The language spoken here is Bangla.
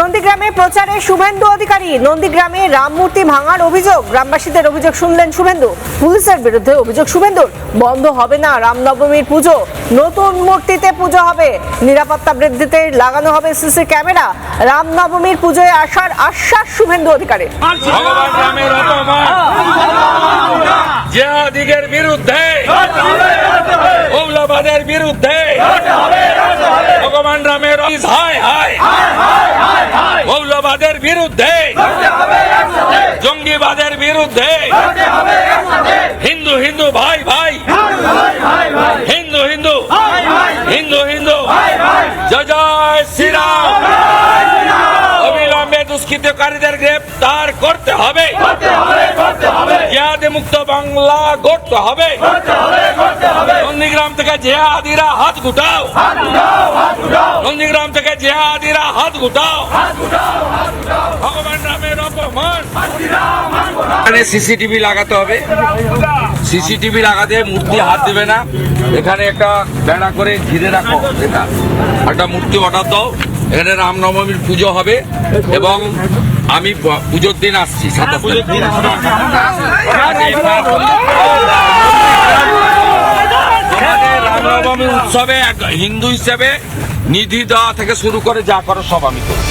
নন্দীগ্রামে প্রচারে শুভেন্দু অধিকারী। নন্দীগ্রামে রাম মূর্তি ভাঙার অভিযোগ, গ্রামবাসীদের অভিযোগ শুনলেন শুভেন্দু। পুলিশের বিরুদ্ধে অভিযোগ শুভেন্দুর। বন্ধ হবে না রামনবমীর পুজো, নতুন মূর্তিতে পুজো হবে, নিরাপত্তা বৃদ্ধিতে লাগানো হবে সিসি ক্যামেরা। রামনবমীর পুজোয় আসার আশ্বাস শুভেন্দু অধিকারী। ভগবান রামের অপমান, জিহাদিদের বিরুদ্ধে, মৌলবাদের বিরুদ্ধে ভগবান রামের হায় হায়, মৌলবাদের বিরুদ্ধে, জঙ্গিবাদের বিরুদ্ধে, হিন্দু হিন্দু ভাই ভাই, হিন্দু হিন্দু, হিন্দু হিন্দু, জয় জয় শ্রীরাম। অবিলম্বে দুষ্কৃতকারীদের গ্রেপ্তার করতে হবে, জিহাদি মুক্ত বাংলা গড়তে হবে। নন্দীগ্রাম থেকে জিহাদিরা হাত গুটাও, নন্দীগ্রাম থেকে জিহাদিরা হাত গুটাও। ভগবান রামের অপমান। এখানে সিসিটিভি লাগাতে হবে, সিসিটিভি লাগাতে মূর্তি হাত দেবে না। এখানে একটা বেড়া করে ঘিরে রাখো, এটা একটা মূর্তি অর্ডার দাও। এখানে রামনবমীর পুজো হবে এবং আমি পুজোর দিন আসছি 27 রামনবমী উৎসবে হিন্দু হিসেবে নিধি দেওয়া থেকে শুরু করে যা করো সব আমি করি।